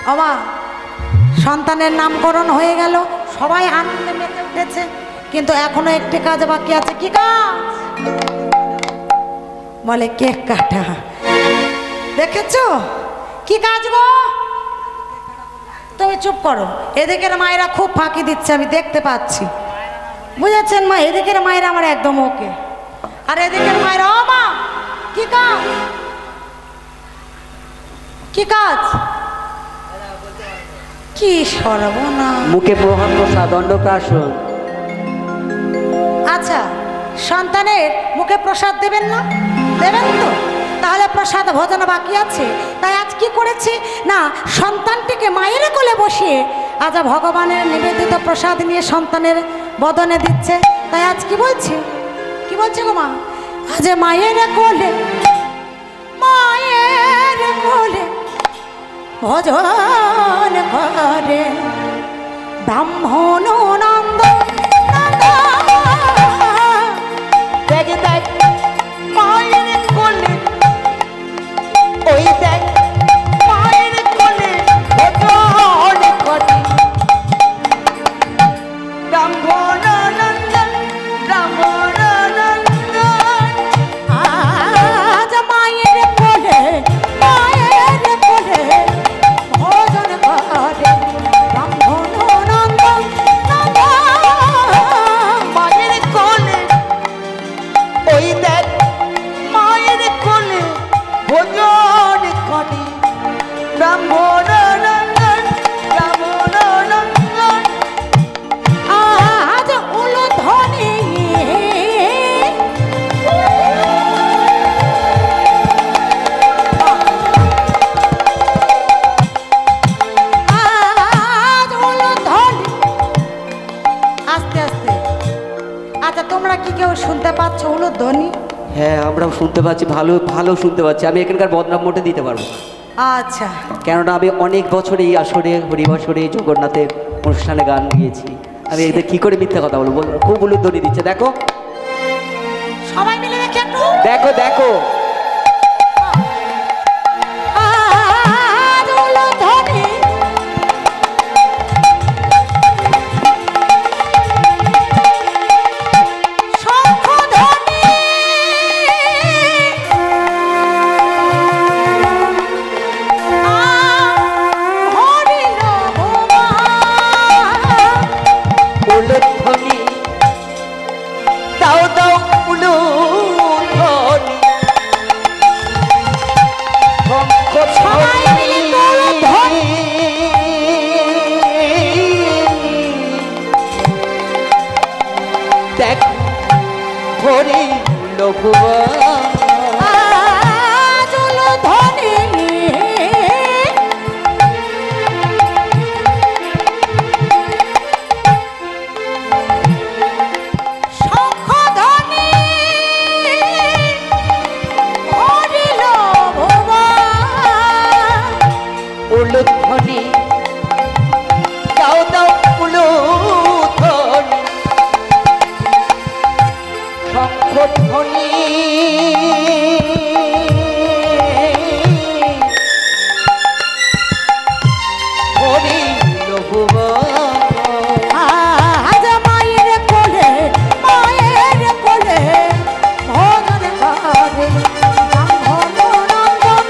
বাবা সন্তানের নামকরণ হয়ে গেল, সবাই আনন্দে মেতে উঠেছে, কিন্তু এখনো একটি কাজ বাকি আছে। কি কাজ? বলে কেক কাটা। দেখেছো কি কাজ গো? তুমি চুপ করো, এদিকের মায়েরা খুব ফাঁকি দিচ্ছে, আমি দেখতে পাচ্ছি, বুঝেছেন মা? এদিকের মায়েরা আমার একদম ওকে, আর এদিকের মায়েরা ও মা কি কাজ? কি কাজ? কি সর্বনাশ! মুখে মহাপ্রসাদ অন্নপ্রাশন। আচ্ছা, সন্তানের মুখে প্রসাদ দেবেন না? দেবেন তো? তাহলে প্রসাদ ভোজন বাকি আছে, তাই আজ কি করেছি না, সন্তানটিকে মায়ের কোলে বসিয়ে আজ ভগবানের নিবেদিত প্রসাদ নিয়ে সন্তানের বদনে দিচ্ছে। তাই আজ কি বলছি, কি বলছে গো মা? আজ মায়ের কোলে, মায়ের কোলে ভজন করে ব্রাহ্মণ নন্দ। দেখ দেখ মায়ের কোলে, ওই দেখ মায়ের কোলে ভজন করে ব্রাহ্মণ নন্দন, ব্রাহ্মণ নন্দন। আজ মায়ের কোলে, মায়ের কোলে ভজন করে ব্রাহ্মণ নন্দন। মায়ের কোলে, ওই দেখ মায়ের কোলে ভজন করে ব্রাহ্মণ নন্দন, ব্রাহ্মণ নন্দন। আজ উলুধ্বনি, আজ উলুধ্বনি। আস্তে আস্তে। আচ্ছা, তোমরা কি কেউ শুনতে পাচ্ছ উলুধ্বনি? হ্যাঁ, আমরাও শুনতে পাচ্ছি, ভালো ভালো শুনতে পাচ্ছি। আমি এখানকার বদনাম মোটে দিতে পারবো না। আচ্ছা, কেননা আমি অনেক বছর এই আসরে, হরিবাসরে, জগন্নাথের অনুষ্ঠানে গান গিয়েছি। আমি এদের কি করে মিথ্যা কথা বলবো? খুব উলুধ্বনি দিচ্ছে, দেখো সবাই মিলে দেখি একটু। দেখো দেখো। আজ উলুধ্বনি, শঙ্খধ্বনি, হরিল ভোমা। উলুধ্বনি দাও দাও উলুধ্বনি, শঙ্খ সবাই মিলে উলুধ্বনি। দেখ হরিল ভুবন। আজ উলুধ্বনি, শঙ্খধ্বনি, হরিল ভোমা। উলুধ্বনি দাও দাও উলুধ্বনি, শঙ্খধ্বনি হরিল ভুবন। আজ মায়ের কোলে, মায়ের কোলে ভজন করে ব্রাহ্মণ নন্দন।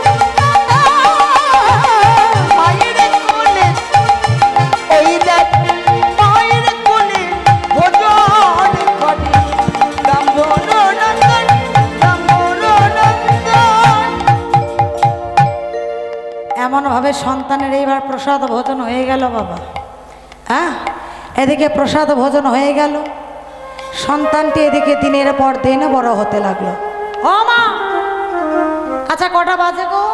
মায়ের কোলে, ওই দেখ মায়ের কোলে ভজন করে ব্রাহ্মণ নন্দন, ব্রাহ্মণ নন্দন। এমনভাবে সন্তানের এইবার প্রসাদ ভোজন হয়ে গেল বাবা। হ্যাঁ, এদিকে প্রসাদ ভোজন হয়ে গেল, সন্তানটি এদিকে দিনের পর দিন বড় হতে লাগলো। ও মা, আচ্ছা কটা বাজে গো?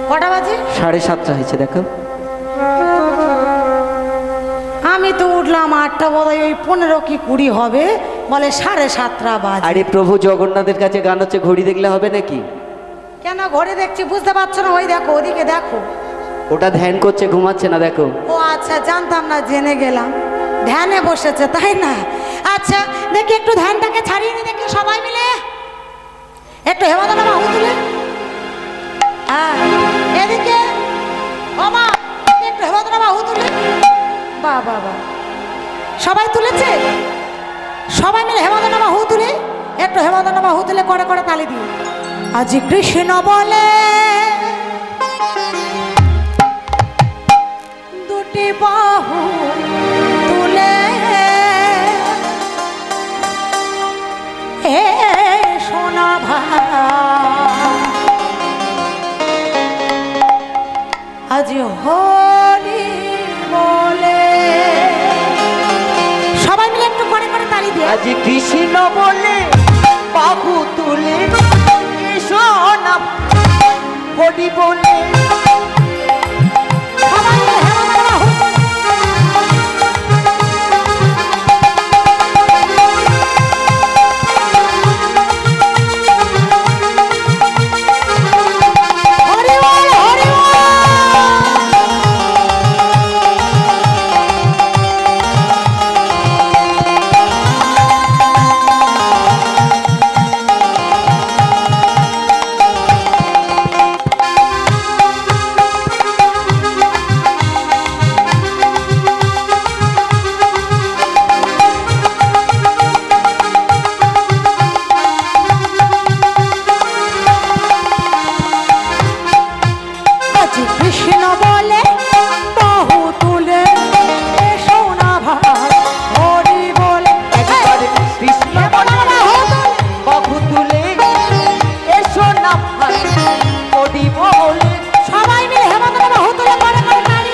কটা বাজে? 7:30 হয়েছে, দেখো। আমি তো উঠলাম 8টা, বোধহয় ওই 15 কি 20 হবে, বলে 7:30 বাজে। আরে প্রভু জগন্নাথের কাছে গান হচ্ছে, ঘড়ি দেখলে হবে নাকি? কেন ঘরে দেখছি বুঝতে পারছো না? ওই দেখো, ওদিকে দেখো। ওটা ধ্যান করছে, ঘুমাচ্ছে না, দেখো। ও আচ্ছা, জানতাম না, জেনে গেলাম। ধ্যানে বসেছে তাই না? আচ্ছা দেখি একটু ধ্যানটাকে ছাড়িয়ে নি দেখি সবাই মিলে, একটু হেমাদনা বাহু তুলে। হ্যাঁ, এদিকে ওমা একটু হেমন্তনা বাহু তুলে বাহ বাহ বাহ সবাই তুলেছে সবাই মিলে হেমন্তনা বাহু তুলে একটু হেমন্তনা বাহু তুলে করে করে তালি দিয়ে আজ কৃষ্ণ বলে দুটি বাহু তুলে এ সোনা ভাই আজ হরি বলে সবাই মিলে একটু করে করে তালি দিয়ে আজ কৃষ্ণ বলে বাহু তুলে সোনা হরি বলে সবাই মিলে হেমন্তনা বাহু হরি বল হরি বল আজ কৃষ্ণ বলে বাহু তুলে এ সোনা ভাই হরি বলে একবারে কৃষ্ণ বলে বাহু তুলে এসো না ভাই হরি বলে সবাই মিলে হেমন্তনা বাহু তুলে করে করে তালি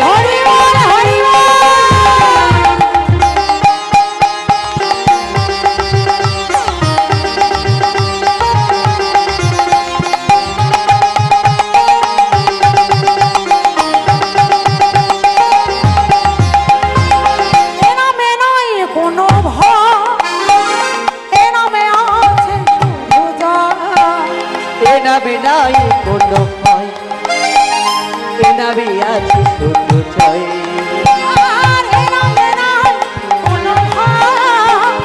হরি বল হরি বল এ নামে নয় কোনো ভয় এ নামে আছে শুধু জয় এ নামে নাই কোনো ভয় এ নামে আছে শুধু জয় আর এ নামে নাই কোনো ভয়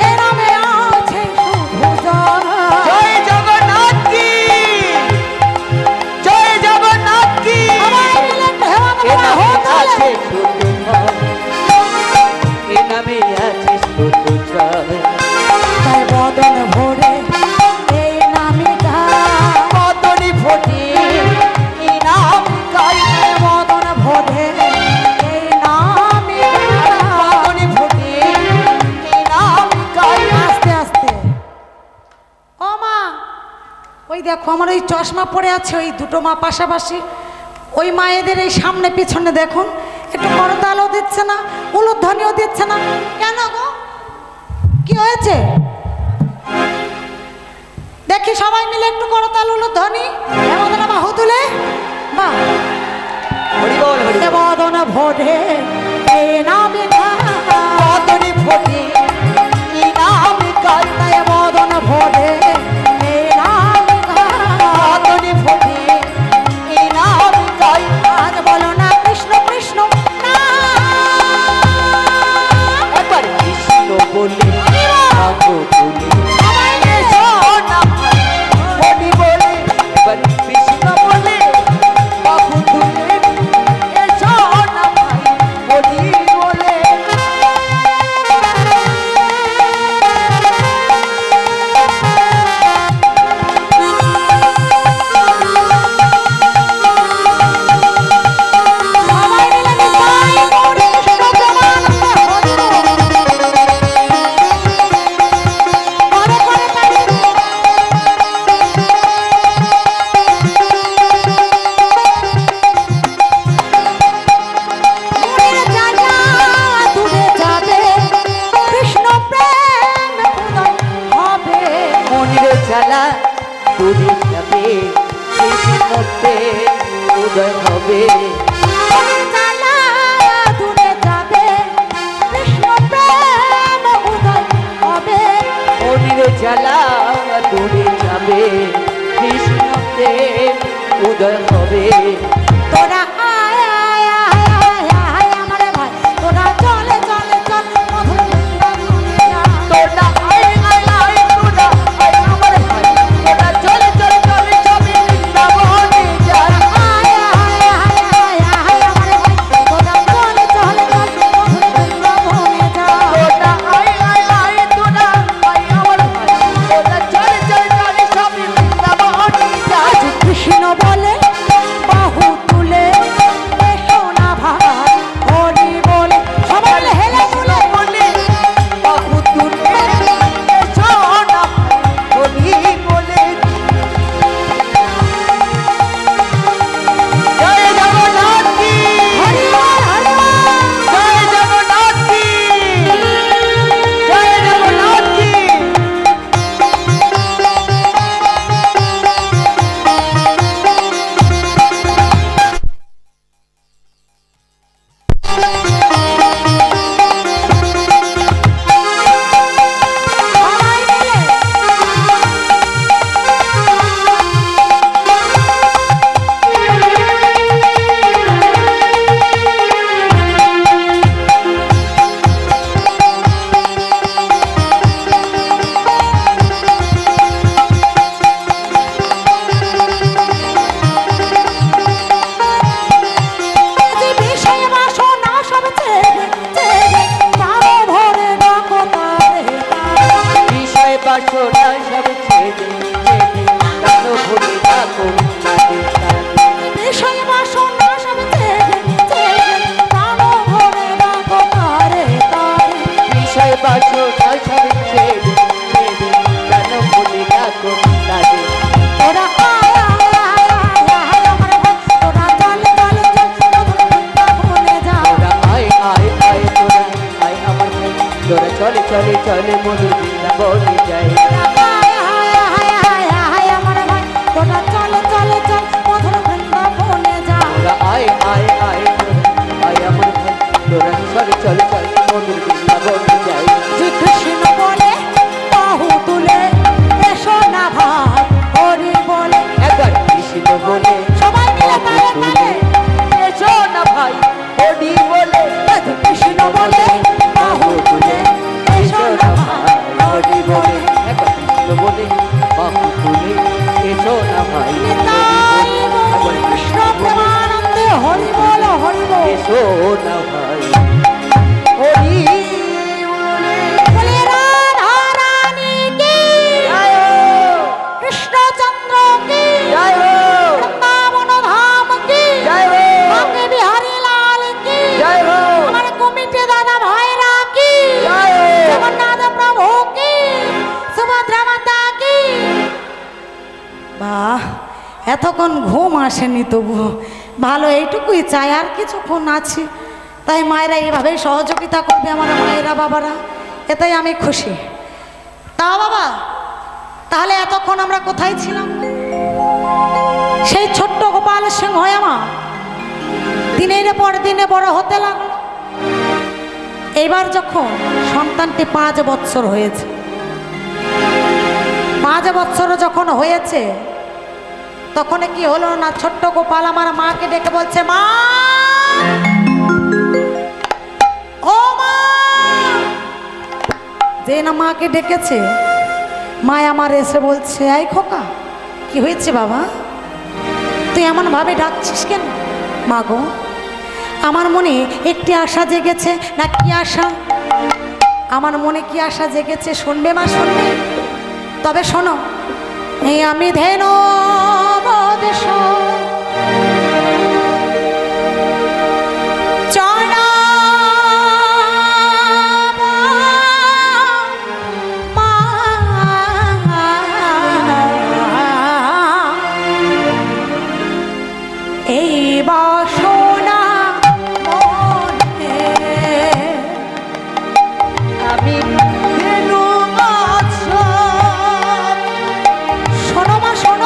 এ নামে আছে শুধু জয় জয় জগন্নাথ কি জয় জগন্নাথ কি সবাই মিলে একটু হেমন্তনা এ বাহু নামে তুলে আছে শুধু ভয় এ নামে আছে শুধু জয় তাই বদন ভরে এই নামে গায় মদনী ফোটে এই নাম গাই বদন ভরে এই নামে গায় মদনী ফোটে এই নাম গাই আস্তে আস্তে ও মা ওই দেখো আমার ওই চশমা পড়ে আছে ওই দুটো মা পাশাপাশি ওই মায়েদের এই সামনে পিছনে দেখুন একটু করতালও দিচ্ছে না উলুধ্বনিও দিচ্ছে না কেন গো কি হয়েছে দেখি সবাই মিলে একটু করতাল উলুধ্বনি হেমন্তনা বাহু তুলে বাহ হরি বল হরি বল। বদন ভরে এই নামে গায় মদনী ফোটে এই নাম গাই তাই বদন ভরে এই নামে গায় মদনী ফোটে এই নাম গাই আজ বলো না কৃষ্ণ কৃষ্ণ না একবার কৃষ্ণ বলে বাহু তুলে সবাই মিলে এসো না ভাই হরি বলে একবার কৃষ্ণ বলে বাহু তুলে এসো না ভাই হরি বলে দূরে যাবে কৃষ্ণতে উদয় হবে জ্বালা দূরে যাবে কৃষ্ণ প্রেম উদয় হবে মনির জ্বালা দূরে যাবে কৃষ্ণতে উদয় হবে তোরা আয় আয় আয় আয় আয় আমার ভাই তোরা চলে চলে চল মধুর বৃন্দাবনে যা তোরা আয় আয় আয় তোরা আয় আমার ভাই তোরা চলে চলে চলে চলে বৃন্দাবনে যাই আয় আয় আয় আয় আয় আমার ভাই তোরা চলে চলে চল মধুর বৃন্দাবনে যা তোরা আয় আয় আয় তোরা আয় আমার ভাই তোরা চলে চলে চলে সব বৃন্দাবনে যাই আজ কৃষ্ণ বলে বাহু তুলে এসো না ভাই হরি বলে সবাই হেলে তুলে বলে বাহু তুলে এসো না হরি বলে জয় জগন্নাথ কি হরি বল হরি বল জয় জগন্নাথ কি জয় জগন্নাথ কি সবাই মিলে যে বিষয়ে বাসনা সব ছেড়ে ছেড়ে পারো ভরে ডাকো তারে তারে। বিষয় বাসনা সব ছেড়ে ছেড়ে কালো ভুলে থাকো কাঁদে কাঁদে বিষয় বাসনা সব ছেড়ে ছেড়ে পারো ভরে ডাকো তারে তারে। বিষয় বাসনা সব ছেড়ে ছেড়ে কালো ভুলে থাকো কাঁদে তোরা আয় আয় আয় আয় আয় আমার ভাই তোরা চলে চলে চল মধুর বৃন্দাবনে যা তোরা আয় আয় আয় তোরা আয় আমার ভাই তোরা চলে চলে চলে মধুর বৃন্দাবনে যাই তোরা আয় আয় আয় আয় আয় আমার ভাই তোরা চলে চলে চল মধুর বৃন্দাবনে যা তোরা আয় আয় আয় তোরা আয় আমার ভাই তোরা চলে চলে চলে মধুর বৃন্দাবনে যাই যে কৃষ্ণ বলে বাহু তুলে এসো না ভাই হরি বলে একবার কৃষ্ণ বলে সবাই মিলে তালে তালে এসো না ভাই হরি বলে যে কৃষ্ণ বলে বাহু তুলে এসো না ভাই হরি বলে একবার কৃষ্ণ বলে বাহু তুলে এসো না ভাই নিতাই গৌর কৃষ্ণ প্রেমানন্দে হরি বল হরি বল এসো না ভাই হরি বলে বলে রাধা রানী কি জয় হো, কৃষ্ণচন্দ্র কি জয় হো, বৃন্দাবন ধাম কি জয় হো, বাঁকে বিহারী লাল কি জয় হো, আমার কমিটি দাদা ভাইরা কি জয় হো। জগন্নাথ প্রভু কি সুভদ্রা মাতা কি বাহ এতক্ষণ ঘুম আসেনি তবু ভালো এইটুকুই চাই আর কিছুক্ষণ আছে তাই মায়েরা এইভাবেই সহযোগিতা করবে আমার মায়েরা বাবারা এটাই আমি খুশি তা বাবা তাহলে এতক্ষণ আমরা কোথায় ছিলাম সেই ছোট্ট গোপাল সিংহ আমার দিনের পর দিনে বড় হতে লাগলো এবার যখন সন্তানটি 5 বৎসর হয়েছে 5 বৎসর যখন হয়েছে তখন কি হলো না ছোট্ট গোপাল আমার মাকে ডেকে বলছে মা ও মা যে না মাকে ডেকেছে মা আমার এসে বলছে এই খোকা কি হয়েছে বাবা তুই এমন ভাবে ডাকছিস কেন মা গো আমার মনে একটি আশা জেগেছে না কি আশা আমার মনে কি আশা জেগেছে শুনবে মা শুনবে তবে শোনো এই আমি ধেনু বদেশ চলা মা এই বাসনা মনে আমি ধেনু বাছা শোনো মা শোনো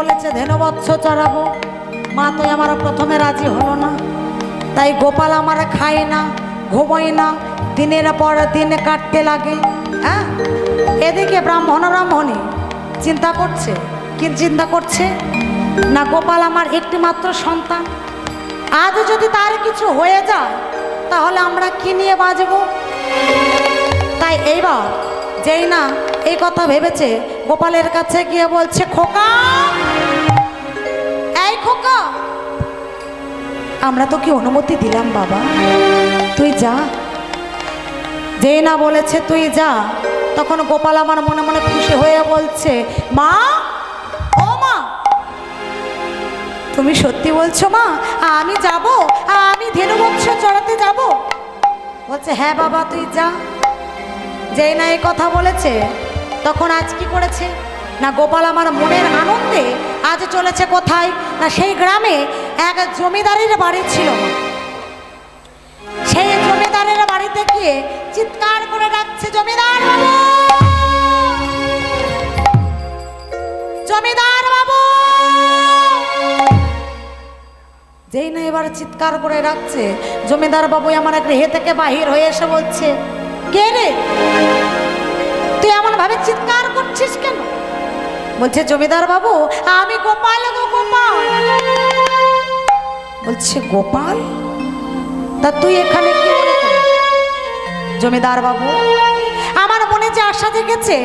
বলেছে ধেনুবৎস চড়াবো। মা তো আমার প্রথমে রাজি হলো না, তাই গোপাল আমার খায় না, ঘুমোয় না, দিনের পর দিন কাটতে লাগে। হ্যাঁ, এদিকে ব্রাহ্মণী চিন্তা করছে। কি চিন্তা করছে? না গোপাল আমার একটি মাত্র সন্তান, আজ যদি তার কিছু হয়ে যায় তাহলে আমরা কি নিয়ে বাঁচব? তাই এইবার যেই না এই কথা ভেবেছে, গোপালের কাছে গিয়ে বলছে, খোকা, এই খোকা, আমরা তো কি অনুমতি দিলাম বাবা, তুই যা। যেই না বলেছে তুই যা, তখন গোপাল আমার মনে মনে খুশি হয়ে বলছে, মা, ও মা, তুমি সত্যি বলছো মা? আমি যাব, আমি ধেনুবৎস চড়াতে যাব। বলছে, হ্যাঁ বাবা তুই যা। যেই না এই কথা বলেছে, তখন আজ কি করেছে? না গোপাল আমার মনের আনন্দে আজ চলেছে কোথায়? না সেই গ্রামে এক জমিদারের বাড়ি ছিল। সেই জমিদারের বাড়িতে গিয়ে চিৎকার করে ডাকছে, জমিদার বাবু, জমিদার বাবু। যেই না এবার চিৎকার করে ডাকছে, জমিদার বাবু আমার গৃহে থেকে বাহির হয়ে এসে বলছে, কে রে, তুই এমন ভাবে চিৎকার করছিস কেন? বলছে, জমিদার বাবু, আমি গোপাল গো, গোপাল। বলছে, গোপাল? তা তুই এখানে কি মনে করে? জমিদার বাবু, আমার মনে যে আশা জেগেছে,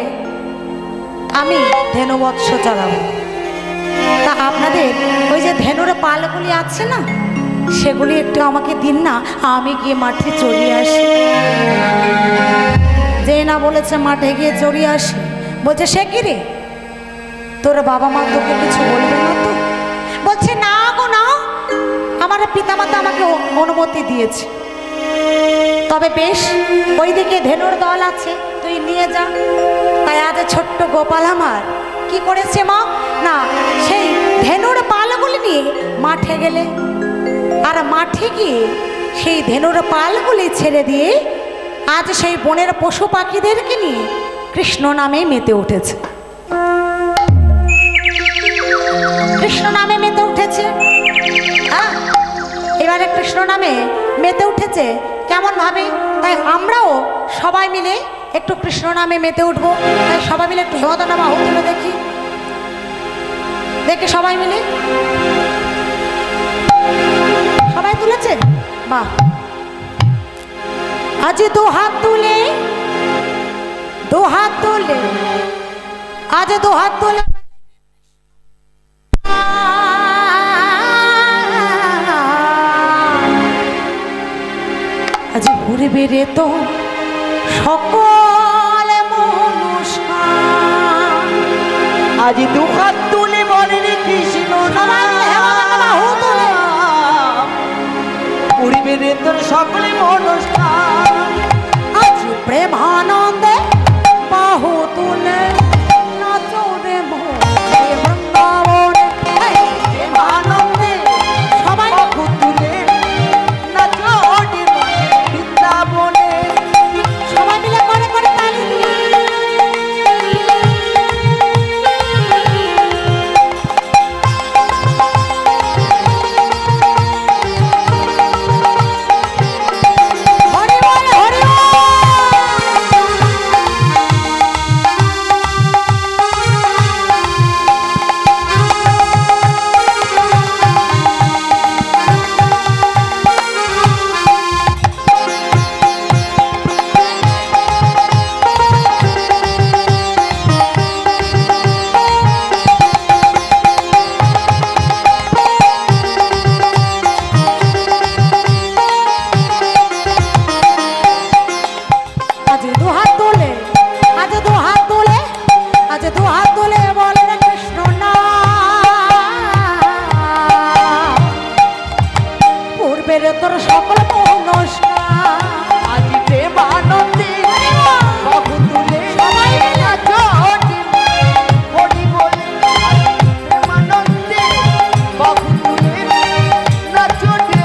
আমি ধেনুবৎস চড়াবো। তা আপনাদের ওই যে ধেনুর পালগুলি আছে না, সেগুলি একটু আমাকে দিন না, আমি গিয়ে মাঠে চড়িয়ে আসি। যে না বলেছে মাঠে গিয়ে চড়িয়ে আসি। বলছে, সে কি রে, তোর বাবা মা তোকে কিছু বলবে না তো? বলছে, না গো না, আমার পিতামাতা আমাকে অনুমতি দিয়েছে। তবে বেশ, ওইদিকে ধেনুর দল আছে, তুই নিয়ে যা। তাই আজ ছোট্ট গোপাল আমার কি করেছে মা? না সেই ধেনুর পালগুলি নিয়ে মাঠে গেলে, আর মাঠে গিয়ে সেই ধেনুর পালগুলি ছেড়ে দিয়ে আজ সেই বনের পশু পাখিদেরকে নিয়ে কৃষ্ণ নামে মেতে উঠেছে। কৃষ্ণ নামে মেতে উঠেছে। হ্যাঁ, এবারে কৃষ্ণ নামে মেতে উঠেছে কেমন ভাবে? তাই আমরাও সবাই মিলে একটু কৃষ্ণ নামে মেতে উঠবো। তাই সবাই মিলে একটু হেমদনা বাহু তুলে দেখি, দেখি সবাই মিলে। সবাই তুলেছে? বাহ। আজ দু হাত তুলে, দু হাত তুলে, আজ দু হাত তুলে আজ ঘুরবে রে তো সকল মনুষ্য। আজ দু হাত তুলে বলে রে কৃষ্ণ, ঘুরবে রে তোর সকলে অনুষ্ঠান। আজ প্রেমানন্দে বাহু তুলে নাচো রে বৃন্দাবনে। প্রেমানন্দে সবাই বাহু তুলে নাচো রে বৃন্দাবনে। সবাই মিলে করে করে তালি দিয়ে হরি বল, হরি বল। আজ দু হাত তুলে, আজ দু হাত তুলে, আজ দু হাত তুলে বলে রে কৃষ্ণ নাম। পূর্বের তোর সকল অনুষ্ঠান আজ প্রেমানন্দে বাহু তুলে সবাই মিলে নাচো রে হরি বলে। আজ প্রেমানন্দে বাহু তুলে নাচো রে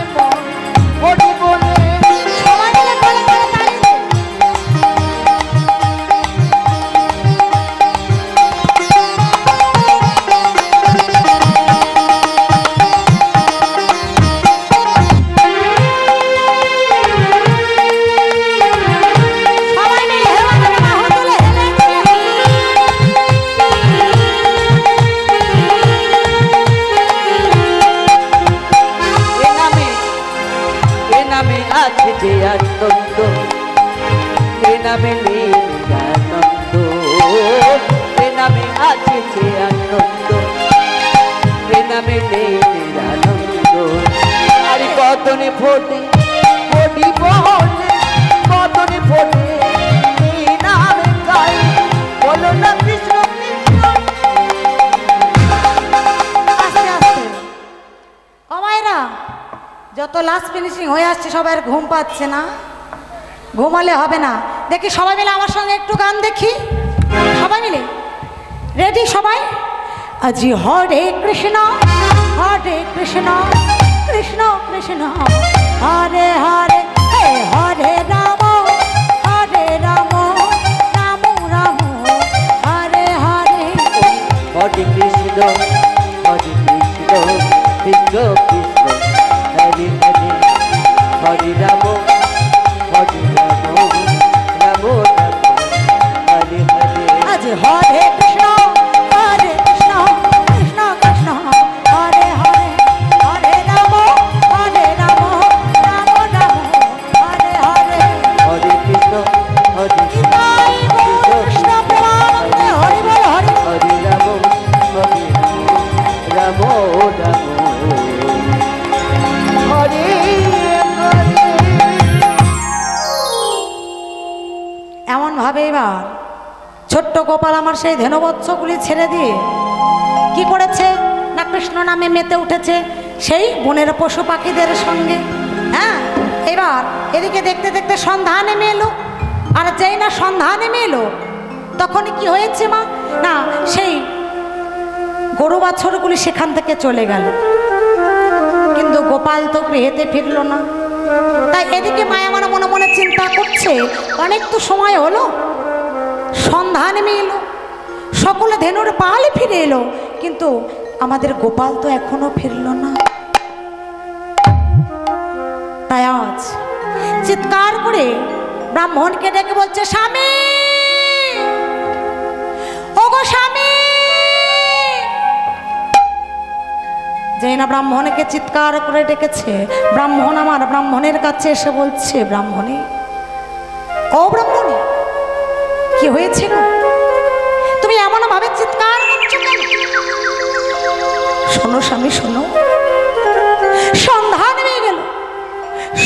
হরি বলে। সবাই মিলে করে করে তালি দিয়ে আছে যে আনন্দ এ নামে নেই নিরানন্দ এ নামে আছে যে আনন্দ এ নামে নেই নিরানন্দ আরে কতনে ফোটে ফোটি বলে কতনে ফোটে এই নামে গাই বলো না কৃষ্ণ কৃষ্ণ। আস্তে আস্তে ও মায়েরা, যত লাস্ট ফিনিশিং হয়ে আসছে সবাই ঘুম পাচ্ছে না, ঘুমালে হবে না। দেখি সবাই মিলে আমার সঙ্গে একটু গান দেখি, সবাই মিলে রেডি সবাই। আজি হরে কৃষ্ণ কৃষ্ণ কৃষ্ণ হরে হরে হরে রাম রাম রাম হরে হরে। হরে কৃষ্ণ কৃষ্ণ কৃষ্ণ হরে হরে হরে রাম রাম রাম হরে হরে। আজ হরে কৃষ্ণ কৃষ্ণ কৃষ্ণ হরে হরে হরে রাম রাম রাম হরে হরে। হরে কৃষ্ণ নিতাই গৌর কৃষ্ণ প্রেমানন্দে হরি বল হরি। হরে রাম রাম রাম হরে হরে। এমন ভাবে এবার ছোট্ট গোপাল আমার সেই ধেনুবৎসগুলি ছেড়ে দিয়ে কি করেছে না কৃষ্ণ নামে মেতে উঠেছে সেই বনের পশু পাখিদের সঙ্গে। হ্যাঁ, এবার এদিকে দেখতে দেখতে সন্ধ্যা নেমে এলো, আর যেই না সন্ধ্যা নেমে এলো তখন কি হয়েছে মা না সেই গরু বাছরগুলি সেখান থেকে চলে গেল, কিন্তু গোপাল তো গৃহেতে ফিরল না। তাই এদিকে মায়া আমার মনে মনে চিন্তা করছে, অনেক তো সময় হলো, সন্ধ্যা নেমে এলো, সকলে ধেনুর পালে ফিরে এলো, কিন্তু আমাদের গোপাল তো এখনো ফিরল না। তাই আজ চিৎকার করে ব্রাহ্মণকে ডেকে বলছে, স্বামী ওগো স্বামী। যেই না ব্রাহ্মণকে চিৎকার করে ডেকেছে, ব্রাহ্মণ আমার ব্রাহ্মণের কাছে এসে বলছে, ব্রাহ্মণী ও ব্রাহ্মণী কি হয়েছে গো, তুমি এমন ভাবে চিৎকার করছো কেন? শোনো স্বামী শোনো, সন্ধ্যা নেমে গেল,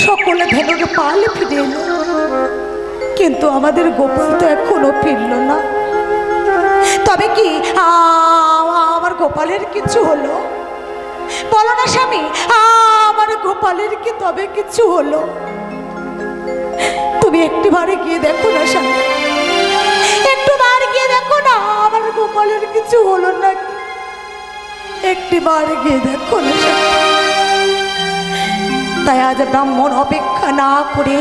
সকলে ধেনুর পালে ফিরে এলো, কিন্তু আমাদের গোপাল তো এখনো ফিরল না। তবে কি আমার গোপালের কিছু হলো? বলো না স্বামী, আমার গোপালের কি তবে কিছু হলো? তুমি একটু বারে গিয়ে দেখো না স্বামী, একটু বার গিয়ে দেখো না আমার গোপালের কিছু হলো না, একটি বার গিয়ে দেখো না স্বামী। তাই আজ ব্রাহ্মণ অপেক্ষা না করে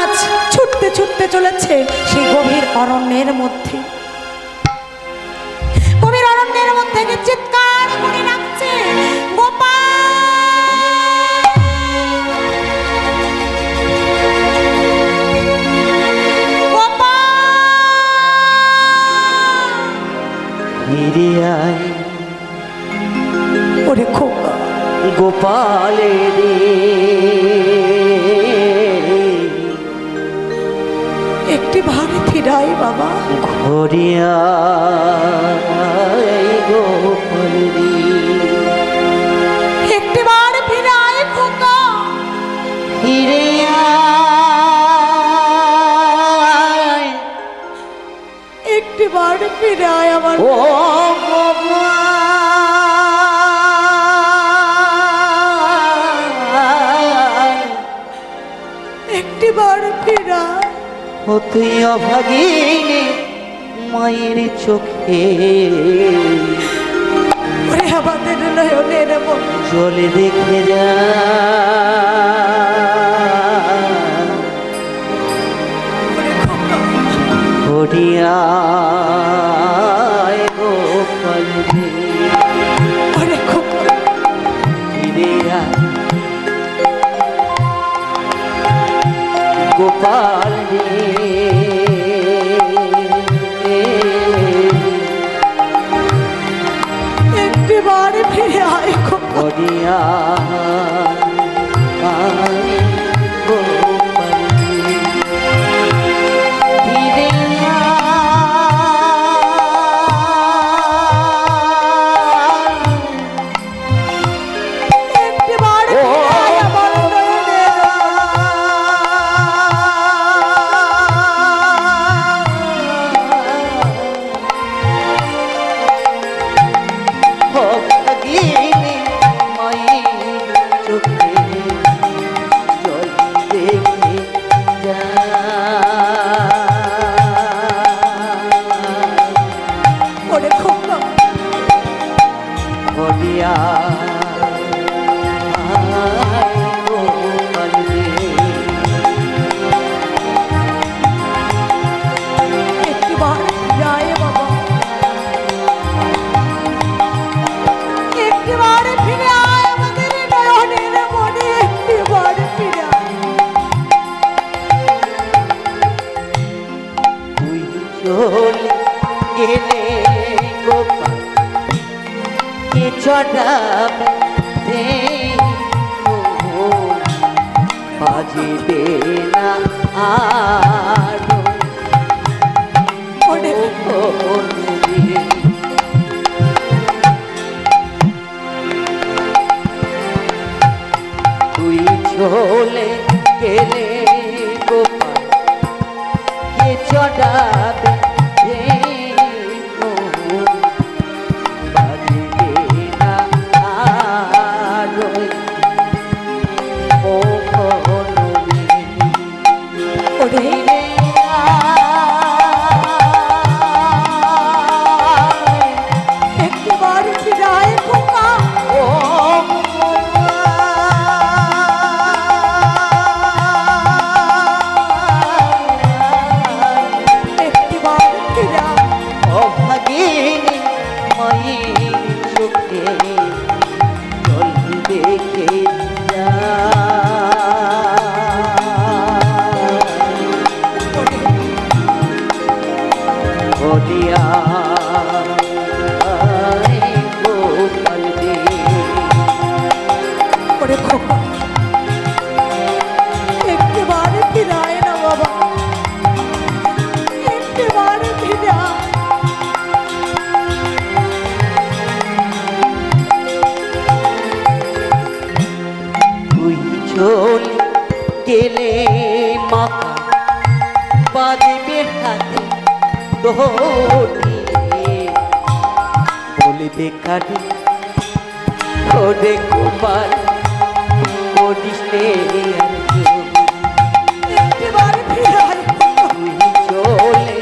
আজ ছুটতে ছুটতে চলেছে সেই গভীর অরণ্যের মধ্যে। গভীর অরণ্যের মধ্যে চিৎকার করে ডাকছে, গোপাল গোপাল ফিরে আয় ওরে খোকা গোপালে রে, একটি ভারে ফিরাই বাবা, ঘরিয়া গোপাল রে, একটি বার ফিরাই খোকা, ফিরে আয় একটি বার ফিরাই আমার ও গোপাল, একটি বার ফিরাই। ও তুই অভাগিনী মায়ের চোখে ওরে আমাদের নয়নের মন জলে দেখে যা, ওরে খোকা ঘরিয়া গোপাল রে, ওরে খোকা ফিরে আয় গোপাল রে, একটি বার ফিরে আয় খোকা। ঘরিয়া বাজবে না আর ওরে তুই চলে গেলে গোপাল কে চড়াবে হে মন? বাজবে না আর ওরে একবার ফিরায় খোকা একবার ফিরা অভাগিনী মায়ের চোখে জল দেখে বলিয়া গোপাল দে ওরে খোকা একবার ফিরায় না বাবা একবার ফিরা তুই চলে গেলে মাথা বাঁধবে হাতে দড়ি বলবে কাটে ওরে গোপাল করিস রে আর জোর। একবার ফিরায় তুই চলে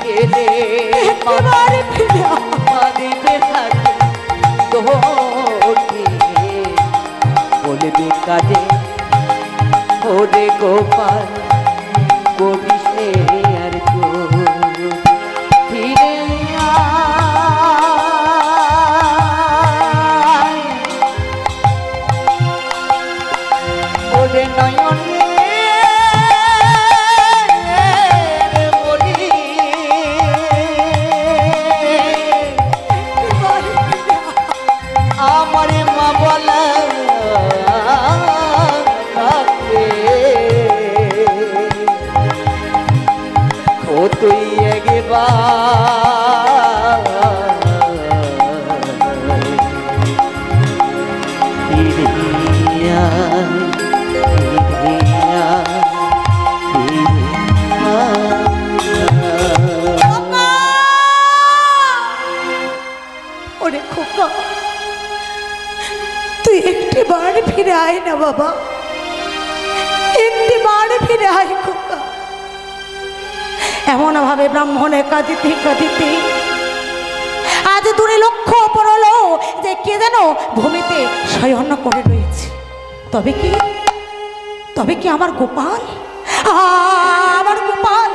গেলে একবার ফিরা বাঁধবে হাতে দড়ি বলবে কাটে ওরে গোপাল করিস রে আর জোর। ফিরে আয় ওরে নয়নে বলি একবার ফিরা আমার মা বলা থাকে ও তুই একবার ফিরে আয়, ফিরে আয়, ফিরে আয়। ওরে খোকা তুই একটিবার ফিরে আয় না বাবা একটিবার ফিরে আয় খোকা এমন ভাবে ব্রাহ্মণে কাঁদিতে কাঁদিতে আজ দূরে লক্ষ্য পড়লো যে কে যেন ভূমিতে শয়ন করে রয়েছে তবে কি আমার গোপাল আমার গোপাল